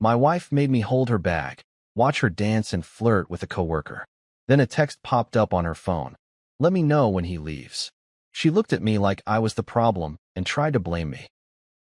My wife made me hold her bag, watch her dance and flirt with a coworker. Then a text popped up on her phone. Let me know when he leaves. She looked at me like I was the problem and tried to blame me.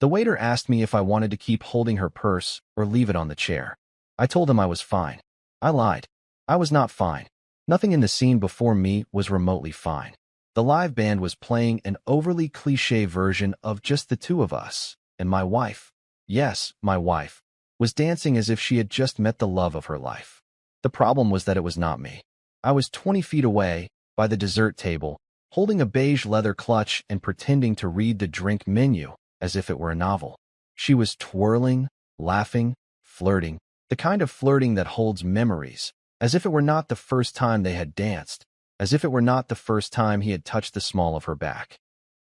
The waiter asked me if I wanted to keep holding her purse or leave it on the chair. I told him I was fine. I lied. I was not fine. Nothing in the scene before me was remotely fine. The live band was playing an overly cliché version of just the two of us, and my wife, yes, my wife, was dancing as if she had just met the love of her life. The problem was that it was not me. I was 20 feet away, by the dessert table, holding a beige leather clutch and pretending to read the drink menu as if it were a novel. She was twirling, laughing, flirting, the kind of flirting that holds memories, as if it were not the first time they had danced, as if it were not the first time he had touched the small of her back.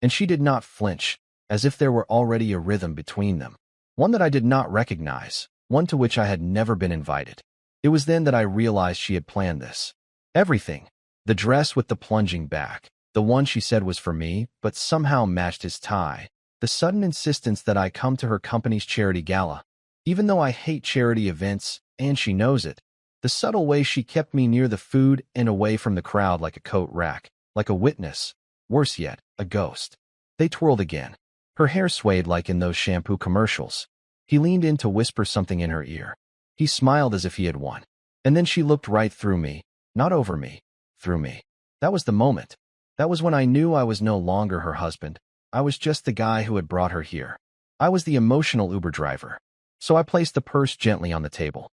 And she did not flinch, as if there were already a rhythm between them, one that I did not recognize, one to which I had never been invited. It was then that I realized she had planned this. Everything. The dress with the plunging back, the one she said was for me, but somehow matched his tie, the sudden insistence that I come to her company's charity gala. Even though I hate charity events, and she knows it, the subtle way she kept me near the food and away from the crowd like a coat rack, like a witness, worse yet, a ghost. They twirled again. Her hair swayed like in those shampoo commercials. He leaned in to whisper something in her ear. He smiled as if he had won. And then she looked right through me, not over me, through me. That was the moment. That was when I knew I was no longer her husband. I was just the guy who had brought her here. I was the emotional Uber driver. So I placed the purse gently on the table.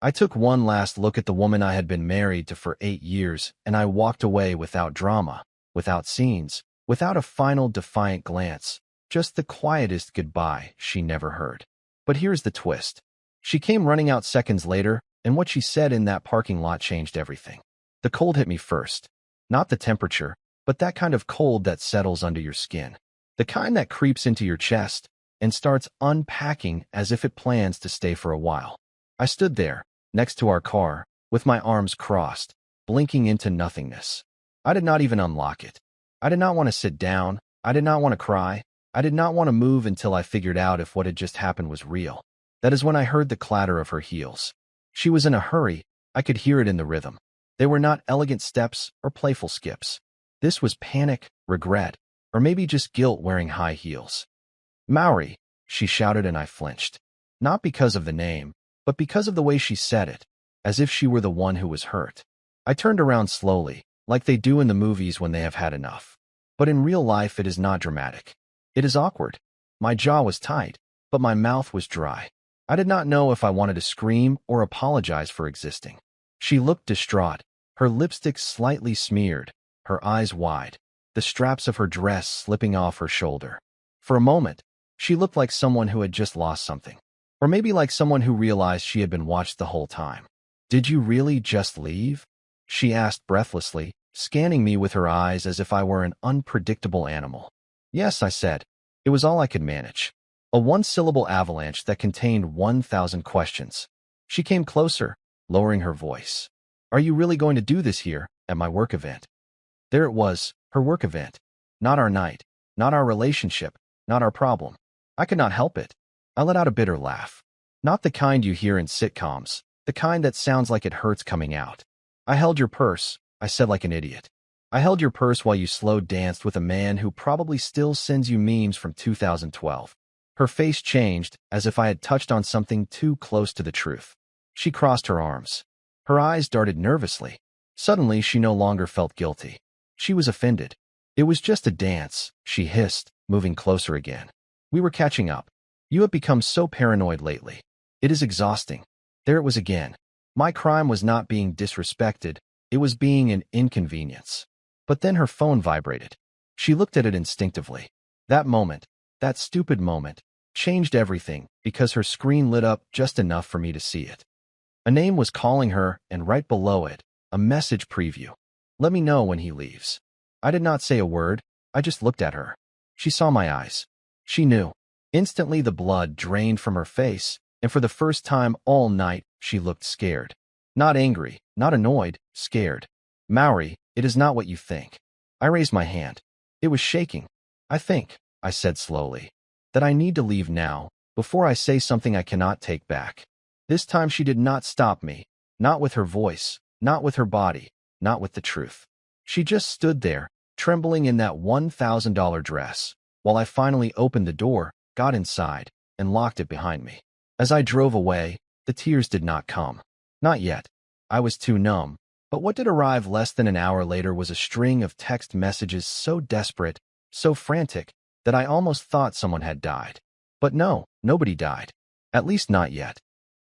I took one last look at the woman I had been married to for 8 years, and I walked away without drama, without scenes, without a final defiant glance, just the quietest goodbye she never heard. But here's the twist. She came running out seconds later, and what she said in that parking lot changed everything. The cold hit me first. Not the temperature, but that kind of cold that settles under your skin. The kind that creeps into your chest and starts unpacking as if it plans to stay for a while. I stood there, next to our car, with my arms crossed, blinking into nothingness. I did not even unlock it. I did not want to sit down. I did not want to cry. I did not want to move until I figured out if what had just happened was real. That is when I heard the clatter of her heels. She was in a hurry. I could hear it in the rhythm. They were not elegant steps or playful skips. This was panic, regret, or maybe just guilt wearing high heels. Maori, she shouted, and I flinched. Not because of the name, but because of the way she said it, as if she were the one who was hurt. I turned around slowly, like they do in the movies when they have had enough. But in real life it is not dramatic. It is awkward. My jaw was tight, but my mouth was dry. I did not know if I wanted to scream or apologize for existing. She looked distraught, her lipstick slightly smeared, her eyes wide, the straps of her dress slipping off her shoulder. For a moment, she looked like someone who had just lost something. Or maybe like someone who realized she had been watched the whole time. "Did you really just leave?" she asked breathlessly, scanning me with her eyes as if I were an unpredictable animal. "Yes," I said. It was all I could manage. A one-syllable avalanche that contained 1,000 questions. She came closer, lowering her voice. "Are you really going to do this here, at my work event?" There it was, her work event. Not our night, not our relationship, not our problem. I could not help it. I let out a bitter laugh. Not the kind you hear in sitcoms, the kind that sounds like it hurts coming out. "I held your purse," I said like an idiot. "I held your purse while you slow danced with a man who probably still sends you memes from 2012. Her face changed, as if I had touched on something too close to the truth. She crossed her arms. Her eyes darted nervously. Suddenly, she no longer felt guilty. She was offended. "It was just a dance," she hissed, moving closer again. "We were catching up. You have become so paranoid lately. It is exhausting." There it was again. My crime was not being disrespected. It was being an inconvenience. But then her phone vibrated. She looked at it instinctively. That moment, that stupid moment, changed everything because her screen lit up just enough for me to see it. A name was calling her, and right below it, a message preview. "Let me know when he leaves." I did not say a word. I just looked at her. She saw my eyes. She knew. Instantly the blood drained from her face, and for the first time all night, she looked scared. Not angry, not annoyed, scared. "Maori, it is not what you think." I raised my hand. It was shaking. I think," I said slowly, "that I need to leave now, before I say something I cannot take back. This time she did not stop me, not with her voice, not with her body, not with the truth. She just stood there, trembling in that $1,000 dress, while I finally opened the door, got inside, and locked it behind me. As I drove away, the tears did not come. Not yet. I was too numb. But what did arrive less than an hour later was a string of text messages so desperate, so frantic, that I almost thought someone had died. But no, nobody died. At least not yet.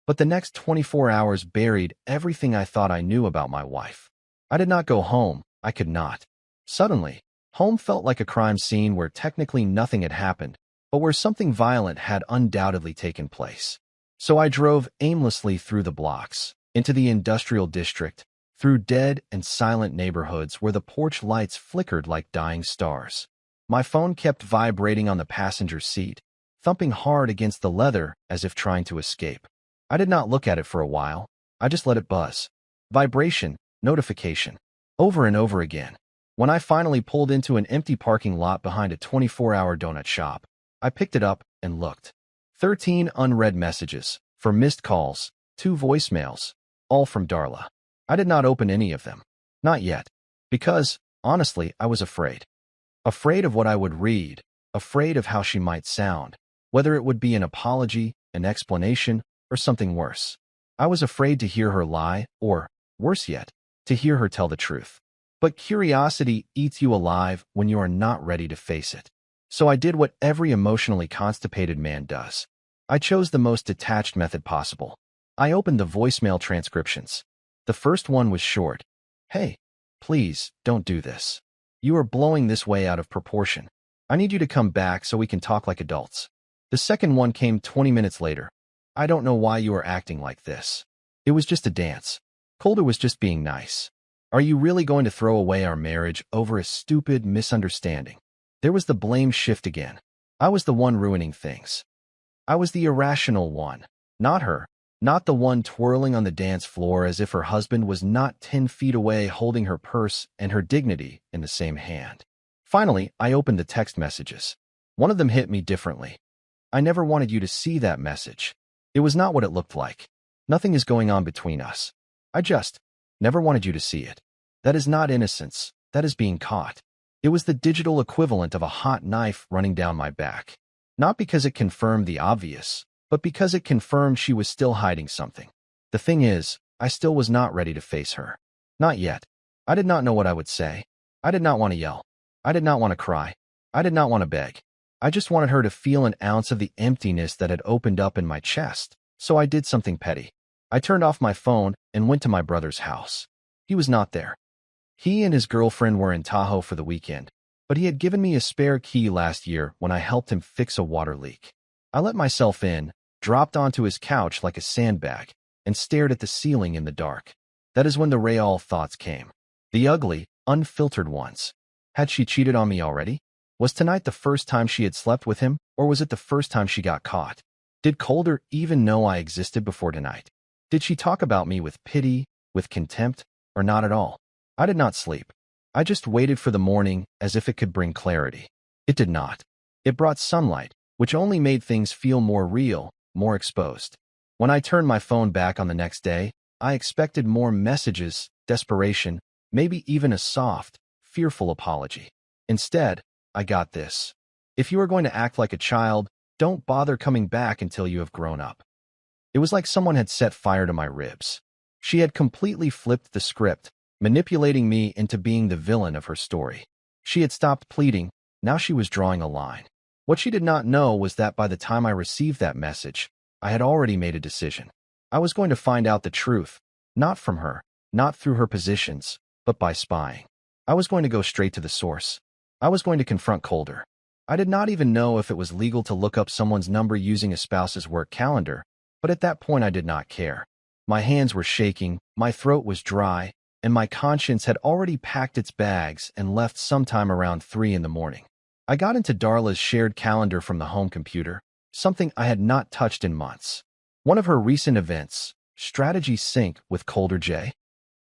But the next 24 hours buried everything I thought I knew about my wife. I did not go home. I could not. Suddenly, home felt like a crime scene where technically nothing had happened, but where something violent had undoubtedly taken place. So I drove aimlessly through the blocks, into the industrial district, through dead and silent neighborhoods where the porch lights flickered like dying stars. My phone kept vibrating on the passenger seat, thumping hard against the leather as if trying to escape. I did not look at it for a while. I just let it buzz. Vibration, notification, over and over again. When I finally pulled into an empty parking lot behind a 24-hour donut shop, I picked it up and looked. 13 unread messages, 4 missed calls, 2 voicemails, all from Darla. I did not open any of them. Not yet. Because, honestly, I was afraid. Afraid of what I would read, afraid of how she might sound, whether it would be an apology, an explanation, or something worse. I was afraid to hear her lie, or, worse yet, to hear her tell the truth. But curiosity eats you alive when you are not ready to face it. So I did what every emotionally constipated man does. I chose the most detached method possible. I opened the voicemail transcriptions. The first one was short. Hey, please, don't do this. You are blowing this way out of proportion. I need you to come back so we can talk like adults. The second one came 20 minutes later. I don't know why you are acting like this. It was just a dance. Calder was just being nice. Are you really going to throw away our marriage over a stupid misunderstanding? There was the blame shift again. I was the one ruining things. I was the irrational one, not her. Not the one twirling on the dance floor as if her husband was not 10 feet away holding her purse and her dignity in the same hand. Finally, I opened the text messages. One of them hit me differently. I never wanted you to see that message. It was not what it looked like. Nothing is going on between us. I just never wanted you to see it. That is not innocence. That is being caught. It was the digital equivalent of a hot knife running down my back. Not because it confirmed the obvious, but because it confirmed she was still hiding something. The thing is, I still was not ready to face her. Not yet. I did not know what I would say. I did not want to yell. I did not want to cry. I did not want to beg. I just wanted her to feel an ounce of the emptiness that had opened up in my chest, so I did something petty. I turned off my phone and went to my brother's house. He was not there. He and his girlfriend were in Tahoe for the weekend, but he had given me a spare key last year when I helped him fix a water leak. I let myself in, dropped onto his couch like a sandbag, and stared at the ceiling in the dark. That is when the real thoughts came. The ugly, unfiltered ones. Had she cheated on me already? Was tonight the first time she had slept with him, or was it the first time she got caught? Did Calder even know I existed before tonight? Did she talk about me with pity, with contempt, or not at all? I did not sleep. I just waited for the morning as if it could bring clarity. It did not. It brought sunlight, which only made things feel more real, more exposed. When I turned my phone back on the next day, I expected more messages, desperation, maybe even a soft, fearful apology. Instead, I got this. If you are going to act like a child, don't bother coming back until you have grown up. It was like someone had set fire to my ribs. She had completely flipped the script, manipulating me into being the villain of her story. She had stopped pleading, now she was drawing a line. What she did not know was that by the time I received that message, I had already made a decision. I was going to find out the truth, not from her, not through her positions, but by spying. I was going to go straight to the source. I was going to confront Calder. I did not even know if it was legal to look up someone's number using a spouse's work calendar, but at that point I did not care. My hands were shaking, my throat was dry, and my conscience had already packed its bags and left sometime around 3 in the morning. I got into Darla's shared calendar from the home computer, something I had not touched in months. One of her recent events, strategy sync with Calder J.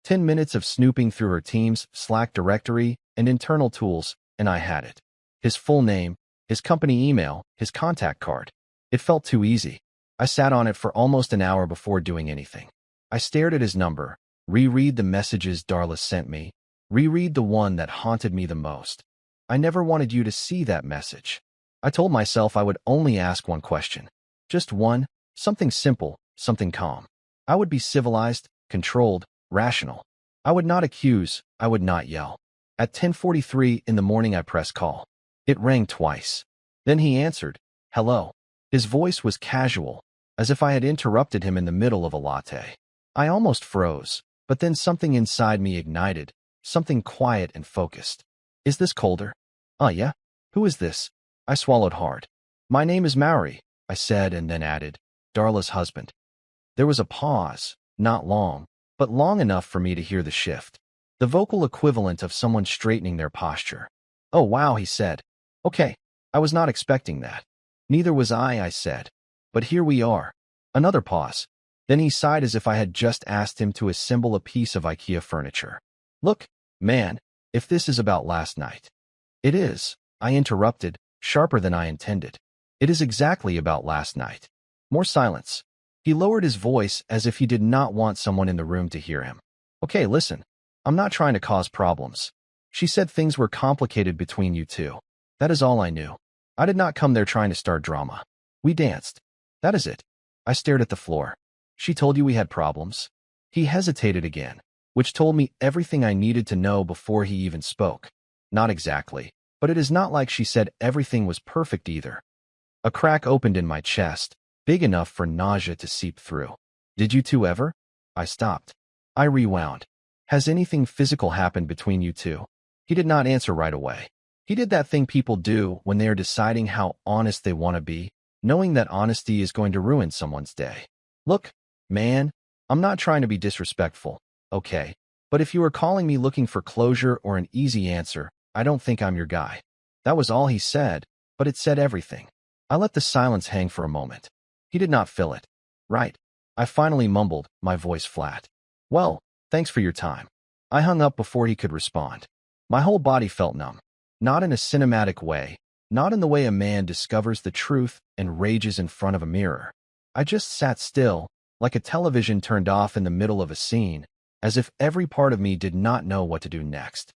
10 minutes of snooping through her team's Slack directory and internal tools, and I had it. His full name, his company email, his contact card. It felt too easy. I sat on it for almost an hour before doing anything. I stared at his number, reread the messages Darla sent me, reread the one that haunted me the most. I never wanted you to see that message. I told myself I would only ask one question. Just one, something simple, something calm. I would be civilized, controlled, rational. I would not accuse, I would not yell. At 10:43 in the morning I pressed call. It rang twice. Then he answered, "Hello." His voice was casual, as if I had interrupted him in the middle of a latte. I almost froze, but then something inside me ignited, something quiet and focused. "Is this colder?" Yeah. Who is this?" I swallowed hard. "My name is Maori," I said, and then added, "Darla's husband." There was a pause, not long, but long enough for me to hear the shift. The vocal equivalent of someone straightening their posture. "Oh wow," he said. "Okay, I was not expecting that." "Neither was I said. "But here we are." Another pause. Then he sighed as if I had just asked him to assemble a piece of IKEA furniture. "Look, man, if this is about last night." "It is," I interrupted, sharper than I intended. "It is exactly about last night." More silence. He lowered his voice as if he did not want someone in the room to hear him. "Okay, listen. I'm not trying to cause problems. She said things were complicated between you two. That is all I knew. I did not come there trying to start drama. We danced. That is it." I stared at the floor. "She told you we had problems?" He hesitated again, which told me everything I needed to know before he even spoke. "Not exactly, but it is not like she said everything was perfect either." A crack opened in my chest, big enough for nausea to seep through. "Did you two ever?" I stopped. I rewound. "Has anything physical happened between you two?" He did not answer right away. He did that thing people do when they are deciding how honest they want to be, knowing that honesty is going to ruin someone's day. "Look, man, I'm not trying to be disrespectful, okay? But if you are calling me looking for closure or an easy answer, I don't think I'm your guy." That was all he said, but it said everything. I let the silence hang for a moment. He did not fill it. "Right." I finally mumbled, my voice flat. "Well, thanks for your time." I hung up before he could respond. My whole body felt numb. Not in a cinematic way, not in the way a man discovers the truth and rages in front of a mirror. I just sat still, like a television turned off in the middle of a scene, as if every part of me did not know what to do next.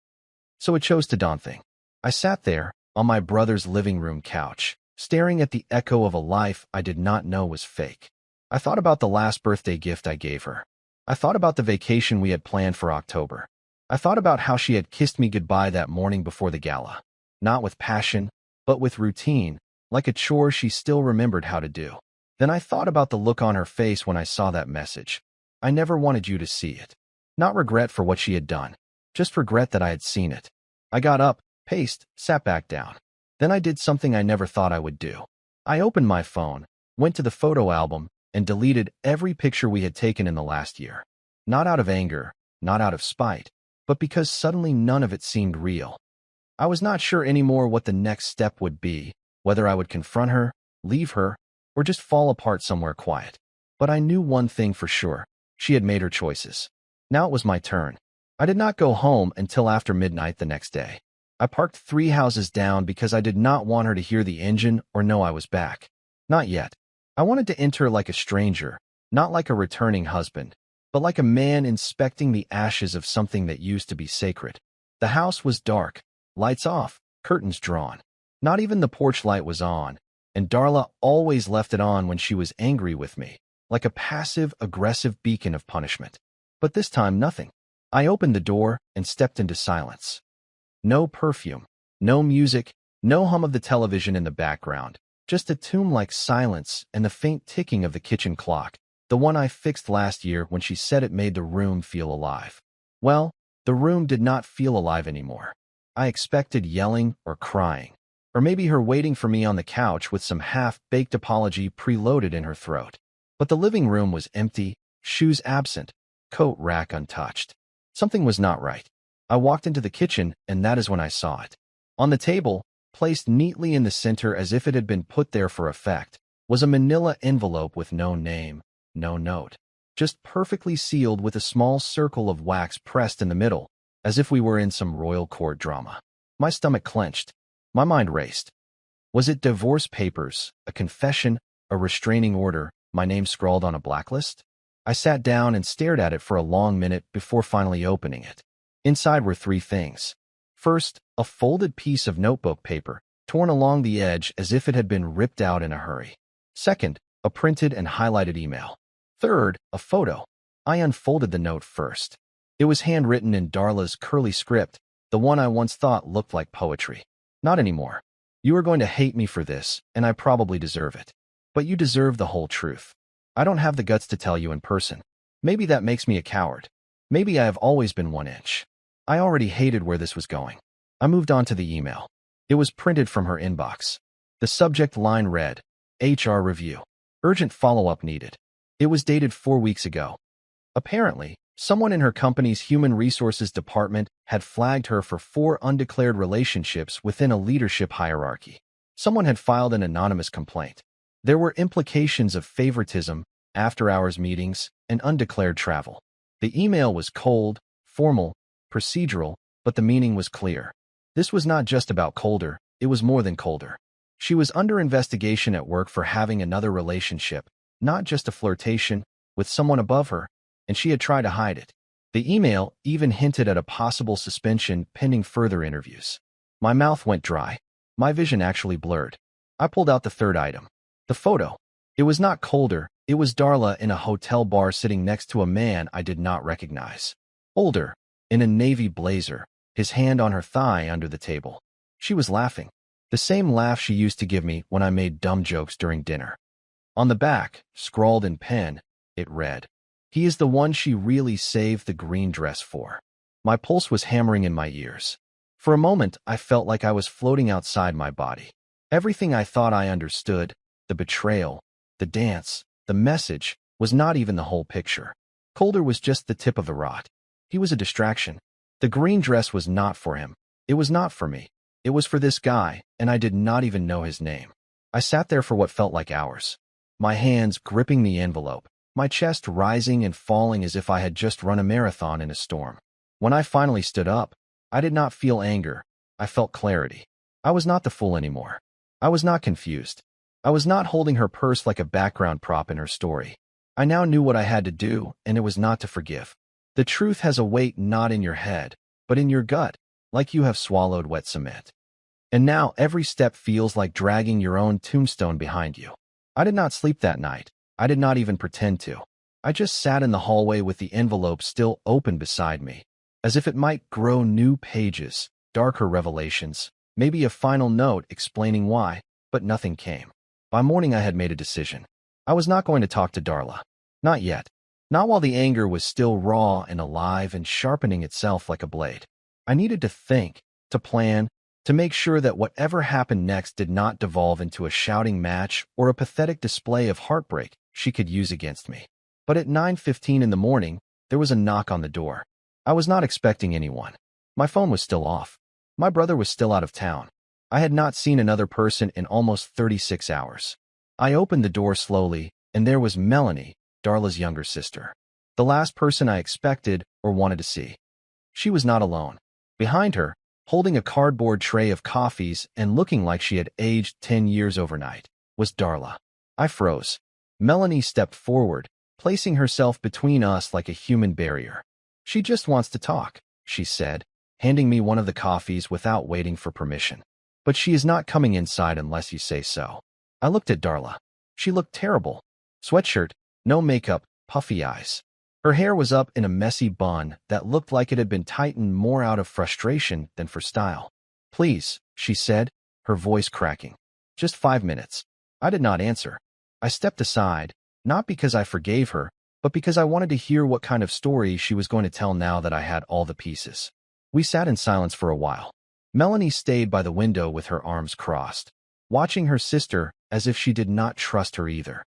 So it chose to daunting. I sat there, on my brother's living room couch, staring at the echo of a life I did not know was fake. I thought about the last birthday gift I gave her. I thought about the vacation we had planned for October. I thought about how she had kissed me goodbye that morning before the gala. Not with passion, but with routine, like a chore she still remembered how to do. Then I thought about the look on her face when I saw that message. I never wanted you to see it. Not regret for what she had done, just regret that I had seen it. I got up, paced, sat back down. Then I did something I never thought I would do. I opened my phone, went to the photo album, and deleted every picture we had taken in the last year. Not out of anger, not out of spite, but because suddenly none of it seemed real. I was not sure anymore what the next step would be, whether I would confront her, leave her, or just fall apart somewhere quiet. But I knew one thing for sure. She had made her choices. Now it was my turn. I did not go home until after midnight the next day. I parked 3 houses down because I did not want her to hear the engine or know I was back. Not yet. I wanted to enter like a stranger, not like a returning husband, but like a man inspecting the ashes of something that used to be sacred. The house was dark, lights off, curtains drawn. Not even the porch light was on, and Darla always left it on when she was angry with me, like a passive, aggressive beacon of punishment. But this time, nothing. I opened the door and stepped into silence. No perfume, no music, no hum of the television in the background, just a tomb-like silence and the faint ticking of the kitchen clock, the one I fixed last year when she said it made the room feel alive. Well, the room did not feel alive anymore. I expected yelling or crying, or maybe her waiting for me on the couch with some half-baked apology preloaded in her throat. But the living room was empty, shoes absent, coat rack untouched. Something was not right. I walked into the kitchen, and that is when I saw it. On the table, placed neatly in the center as if it had been put there for effect, was a manila envelope with no name, no note. Just perfectly sealed with a small circle of wax pressed in the middle, as if we were in some royal court drama. My stomach clenched. My mind raced. Was it divorce papers, a confession, A restraining order, my name scrawled on a blacklist? I sat down and stared at it for a long minute before finally opening it. Inside were three things. First, a folded piece of notebook paper, torn along the edge as if it had been ripped out in a hurry. Second, a printed and highlighted email. Third, a photo. I unfolded the note first. It was handwritten in Darla's curly script, the one I once thought looked like poetry. Not anymore. You are going to hate me for this, and I probably deserve it. But you deserve the whole truth. I don't have the guts to tell you in person. Maybe that makes me a coward. Maybe I have always been 1 inch. I already hated where this was going. I moved on to the email. It was printed from her inbox. The subject line read, HR review. Urgent follow-up needed. It was dated 4 weeks ago. Apparently, someone in her company's human resources department had flagged her for 4 undeclared relationships within a leadership hierarchy. Someone had filed an anonymous complaint. There were implications of favoritism, after-hours meetings, and undeclared travel. The email was cold, formal, procedural, but the meaning was clear. This was not just about Colder, it was more than Colder. She was under investigation at work for having another relationship, not just a flirtation, with someone above her, and she had tried to hide it. The email even hinted at a possible suspension pending further interviews. My mouth went dry. My vision actually blurred. I pulled out the third item. The photo. It was not Colder, it was Darla in a hotel bar sitting next to a man I did not recognize. Older, in a navy blazer, his hand on her thigh under the table. She was laughing. The same laugh she used to give me when I made dumb jokes during dinner. On the back, scrawled in pen, it read, "He is the one she really saved the green dress for." My pulse was hammering in my ears. For a moment, I felt like I was floating outside my body. Everything I thought I understood, the betrayal, the dance, the message, was not even the whole picture. Colder was just the tip of the rod. He was a distraction. The green dress was not for him. It was not for me. It was for this guy, and I did not even know his name. I sat there for what felt like hours. My hands gripping the envelope, my chest rising and falling as if I had just run a marathon in a storm. When I finally stood up, I did not feel anger. I felt clarity. I was not the fool anymore. I was not confused. I was not holding her purse like a background prop in her story. I now knew what I had to do, and it was not to forgive. The truth has a weight not in your head, but in your gut, like you have swallowed wet cement. And now every step feels like dragging your own tombstone behind you. I did not sleep that night. I did not even pretend to. I just sat in the hallway with the envelope still open beside me, as if it might grow new pages, darker revelations, maybe a final note explaining why, but nothing came. By morning I had made a decision. I was not going to talk to Darla. Not yet. Not while the anger was still raw and alive and sharpening itself like a blade. I needed to think, to plan, to make sure that whatever happened next did not devolve into a shouting match or a pathetic display of heartbreak she could use against me. But at 9:15 in the morning, there was a knock on the door. I was not expecting anyone. My phone was still off. My brother was still out of town. I had not seen another person in almost 36 hours. I opened the door slowly, and there was Melanie, Darla's younger sister. The last person I expected or wanted to see. She was not alone. Behind her, holding a cardboard tray of coffees and looking like she had aged 10 years overnight, was Darla. I froze. Melanie stepped forward, placing herself between us like a human barrier. "She just wants to talk," she said, handing me one of the coffees without waiting for permission. "But she is not coming inside unless you say so." I looked at Darla. She looked terrible. Sweatshirt, no makeup, puffy eyes. Her hair was up in a messy bun that looked like it had been tightened more out of frustration than for style. "Please," she said, her voice cracking. "Just 5 minutes." I did not answer. I stepped aside, not because I forgave her, but because I wanted to hear what kind of story she was going to tell now that I had all the pieces. We sat in silence for a while. Melanie stayed by the window with her arms crossed, watching her sister as if she did not trust her either.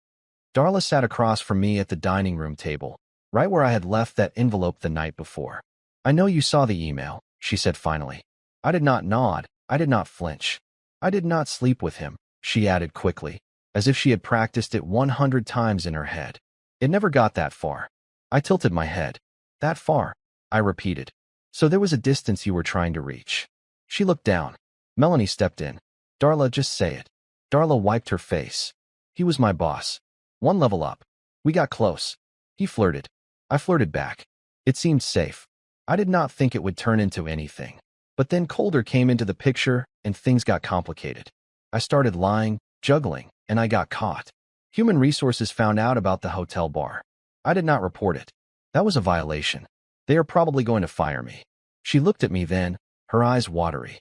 Darla sat across from me at the dining room table, right where I had left that envelope the night before. "I know you saw the email," she said finally. I did not nod. I did not flinch. "I did not sleep with him," she added quickly, as if she had practiced it 100 times in her head. "It never got that far." I tilted my head. "That far," I repeated. "So there was a distance you were trying to reach." She looked down. Melanie stepped in. "Darla, just say it." Darla wiped her face. He was my boss. One level up. We got close. He flirted. I flirted back. It seemed safe. I did not think it would turn into anything. But then Colder came into the picture and things got complicated. I started lying, juggling, and I got caught. Human Resources found out about the hotel bar. I did not report it. That was a violation. They are probably going to fire me. She looked at me then, her eyes watery.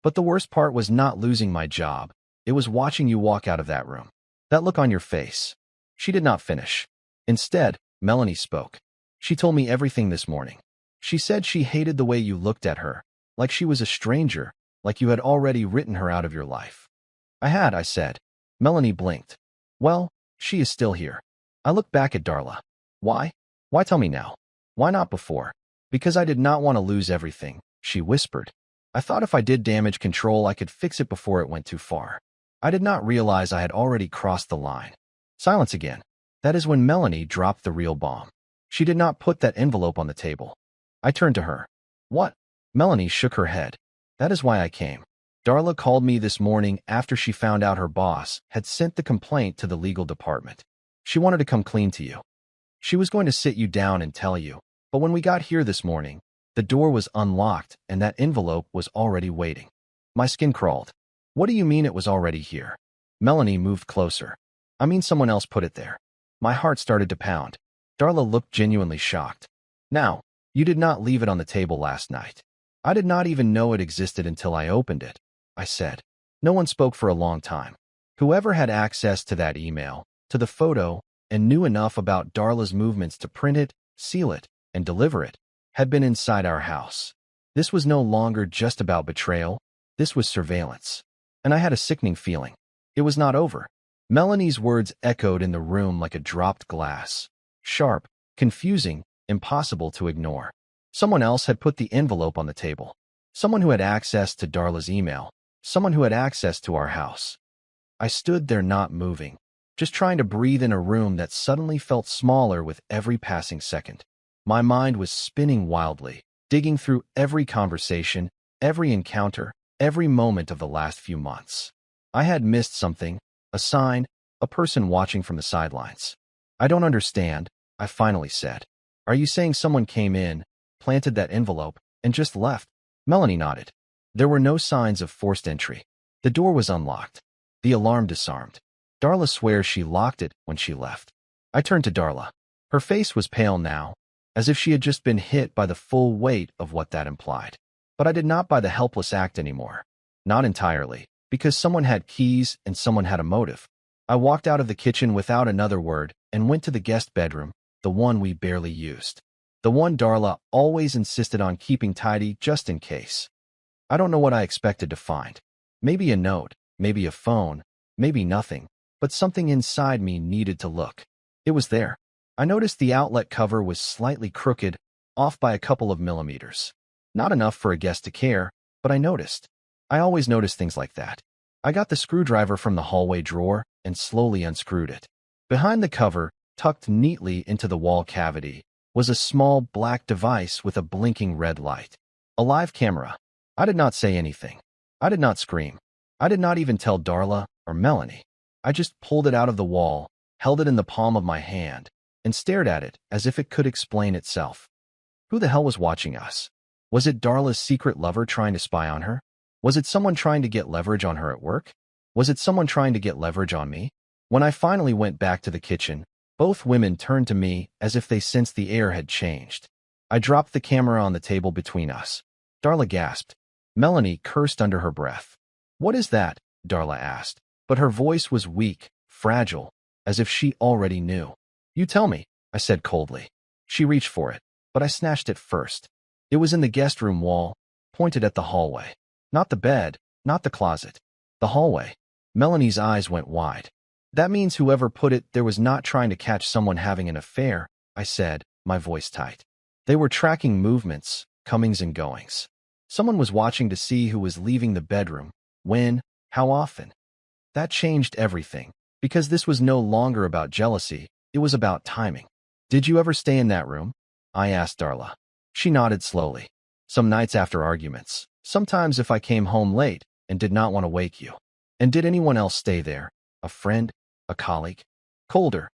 But the worst part was not losing my job. It was watching you walk out of that room. That look on your face. She did not finish. Instead, Melanie spoke. She told me everything this morning. She said she hated the way you looked at her, like she was a stranger, like you had already written her out of your life. I said. Melanie blinked. Well, she is still here. I looked back at Darla. Why? Why tell me now? Why not before? Because I did not want to lose everything, she whispered. I thought if I did damage control, I could fix it before it went too far. I did not realize I had already crossed the line. Silence again. That is when Melanie dropped the real bomb. She did not put that envelope on the table. I turned to her. What? Melanie shook her head. That is why I came. Darla called me this morning after she found out her boss had sent the complaint to the legal department. She wanted to come clean to you. She was going to sit you down and tell you, but when we got here this morning, the door was unlocked and that envelope was already waiting. My skin crawled. What do you mean it was already here? Melanie moved closer. I mean someone else put it there. My heart started to pound. Darla looked genuinely shocked. Now, you did not leave it on the table last night. I did not even know it existed until I opened it, I said. No one spoke for a long time. Whoever had access to that email, to the photo, and knew enough about Darla's movements to print it, seal it, and deliver it, had been inside our house. This was no longer just about betrayal. This was surveillance. And I had a sickening feeling. It was not over. Melanie's words echoed in the room like a dropped glass. Sharp, confusing, impossible to ignore. Someone else had put the envelope on the table. Someone who had access to Darla's email. Someone who had access to our house. I stood there not moving, just trying to breathe in a room that suddenly felt smaller with every passing second. My mind was spinning wildly, digging through every conversation, every encounter, every moment of the last few months. I had missed something, a sign, a person watching from the sidelines. I don't understand, I finally said. Are you saying someone came in, planted that envelope, and just left? Melanie nodded. There were no signs of forced entry. The door was unlocked. The alarm disarmed. Darla swears she locked it when she left. I turned to Darla. Her face was pale now, as if she had just been hit by the full weight of what that implied. But I did not buy the helpless act anymore. Not entirely, because someone had keys and someone had a motive. I walked out of the kitchen without another word and went to the guest bedroom, the one we barely used. The one Darla always insisted on keeping tidy just in case. I don't know what I expected to find. Maybe a note, maybe a phone, maybe nothing, but something inside me needed to look. It was there. I noticed the outlet cover was slightly crooked, off by a couple of millimeters. Not enough for a guest to care, but I noticed. I always notice things like that. I got the screwdriver from the hallway drawer and slowly unscrewed it. Behind the cover, tucked neatly into the wall cavity, was a small black device with a blinking red light. A live camera. I did not say anything. I did not scream. I did not even tell Darla or Melanie. I just pulled it out of the wall, held it in the palm of my hand, and stared at it as if it could explain itself. Who the hell was watching us? Was it Darla's secret lover trying to spy on her? Was it someone trying to get leverage on her at work? Was it someone trying to get leverage on me? When I finally went back to the kitchen, both women turned to me as if they sensed the air had changed. I dropped the camera on the table between us. Darla gasped. Melanie cursed under her breath. What is that? Darla asked, but her voice was weak, fragile, as if she already knew. You tell me, I said coldly. She reached for it, but I snatched it first. It was in the guest room wall, pointed at the hallway. Not the bed, not the closet. The hallway. Melanie's eyes went wide. That means whoever put it there was not trying to catch someone having an affair, I said, my voice tight. They were tracking movements, comings and goings. Someone was watching to see who was leaving the bedroom, when, how often. That changed everything, because this was no longer about jealousy, it was about timing. Did you ever stay in that room? I asked Darla. She nodded slowly. Some nights after arguments. Sometimes if I came home late and did not want to wake you. And did anyone else stay there? A friend? A colleague? Colder.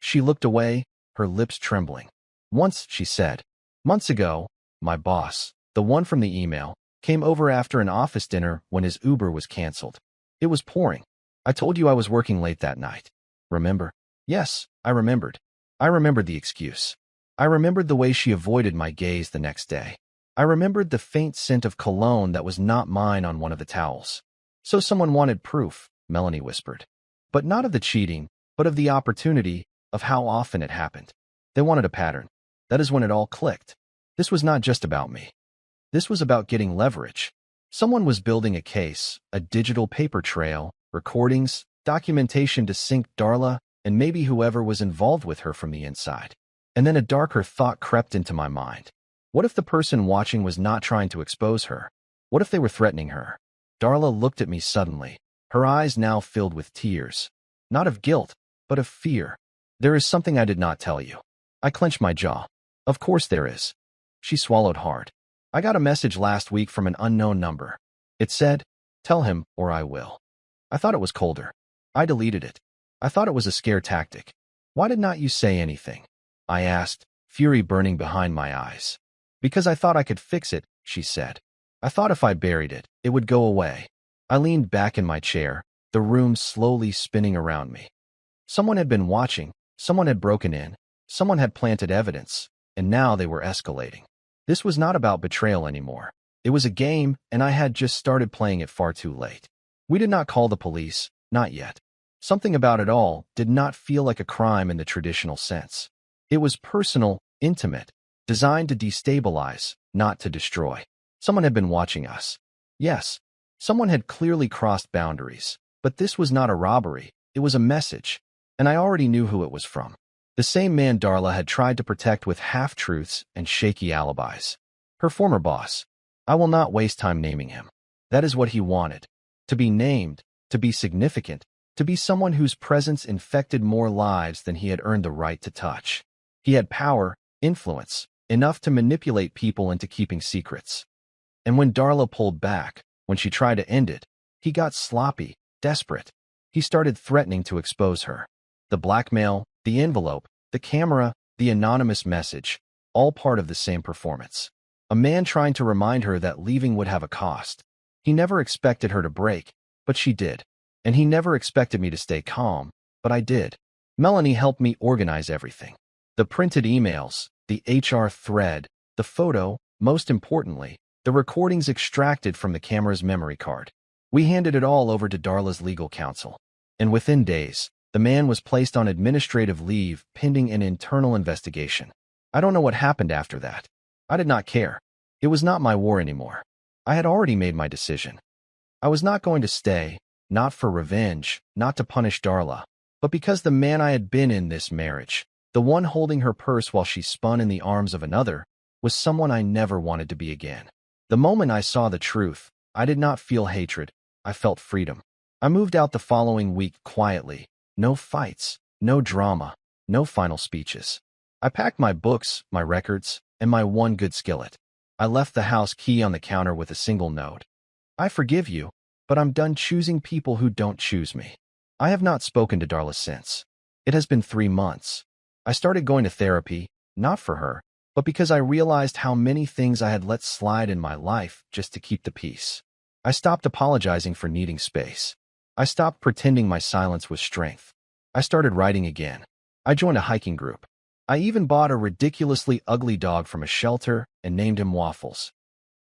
She looked away, her lips trembling. Once, she said. Months ago, my boss, the one from the email, came over after an office dinner when his Uber was canceled. It was pouring. I told you I was working late that night. Remember? Yes, I remembered. I remembered the excuse. I remembered the way she avoided my gaze the next day. I remembered the faint scent of cologne that was not mine on one of the towels. So someone wanted proof, Melanie whispered. But not of the cheating, but of the opportunity, of how often it happened. They wanted a pattern. That is when it all clicked. This was not just about me. This was about getting leverage. Someone was building a case, a digital paper trail, recordings, documentation to sink Darla, and maybe whoever was involved with her from the inside. And then a darker thought crept into my mind. What if the person watching was not trying to expose her? What if they were threatening her? Darla looked at me suddenly, her eyes now filled with tears. Not of guilt, but of fear. There is something I did not tell you. I clenched my jaw. Of course there is. She swallowed hard. I got a message last week from an unknown number. It said, "Tell him, or I will." I thought it was colder. I deleted it. I thought it was a scare tactic. Why did not you say anything? I asked, fury burning behind my eyes. Because I thought I could fix it, she said. I thought if I buried it, it would go away. I leaned back in my chair, the room slowly spinning around me. Someone had been watching, someone had broken in, someone had planted evidence, and now they were escalating. This was not about betrayal anymore. It was a game, and I had just started playing it far too late. We did not call the police, not yet. Something about it all did not feel like a crime in the traditional sense. It was personal, intimate, designed to destabilize, not to destroy. Someone had been watching us. Yes, someone had clearly crossed boundaries, but this was not a robbery, it was a message, and I already knew who it was from. The same man Darla had tried to protect with half-truths and shaky alibis. Her former boss. I will not waste time naming him. That is what he wanted. To be named, to be significant, to be someone whose presence infected more lives than he had earned the right to touch. He had power, influence, enough to manipulate people into keeping secrets. And when Darla pulled back, when she tried to end it, he got sloppy, desperate. He started threatening to expose her. The blackmail, the envelope, the camera, the anonymous message, all part of the same performance. A man trying to remind her that leaving would have a cost. He never expected her to break, but she did. And he never expected me to stay calm, but I did. Melanie helped me organize everything. The printed emails, the HR thread, the photo, most importantly, the recordings extracted from the camera's memory card. We handed it all over to Darla's legal counsel. And within days, the man was placed on administrative leave pending an internal investigation. I don't know what happened after that. I did not care. It was not my war anymore. I had already made my decision. I was not going to stay, not for revenge, not to punish Darla, but because the man I had been in this marriage, the one holding her purse while she spun in the arms of another, was someone I never wanted to be again. The moment I saw the truth, I did not feel hatred, I felt freedom. I moved out the following week quietly. No fights, no drama, no final speeches. I packed my books, my records, and my one good skillet. I left the house key on the counter with a single note. I forgive you, but I'm done choosing people who don't choose me. I have not spoken to Darla since. It has been 3 months. I started going to therapy, not for her, but because I realized how many things I had let slide in my life just to keep the peace. I stopped apologizing for needing space. I stopped pretending my silence was strength. I started writing again. I joined a hiking group. I even bought a ridiculously ugly dog from a shelter and named him Waffles.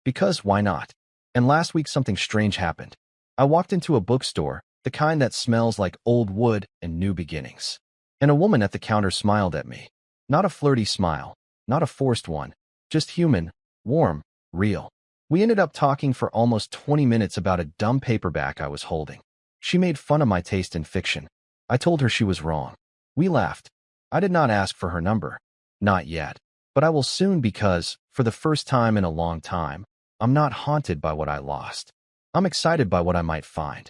Because why not? And last week something strange happened. I walked into a bookstore, the kind that smells like old wood and new beginnings. And a woman at the counter smiled at me. Not a flirty smile, not a forced one, just human, warm, real. We ended up talking for almost 20 minutes about a dumb paperback I was holding. She made fun of my taste in fiction. I told her she was wrong. We laughed. I did not ask for her number. Not yet. But I will soon because, for the first time in a long time, I'm not haunted by what I lost. I'm excited by what I might find.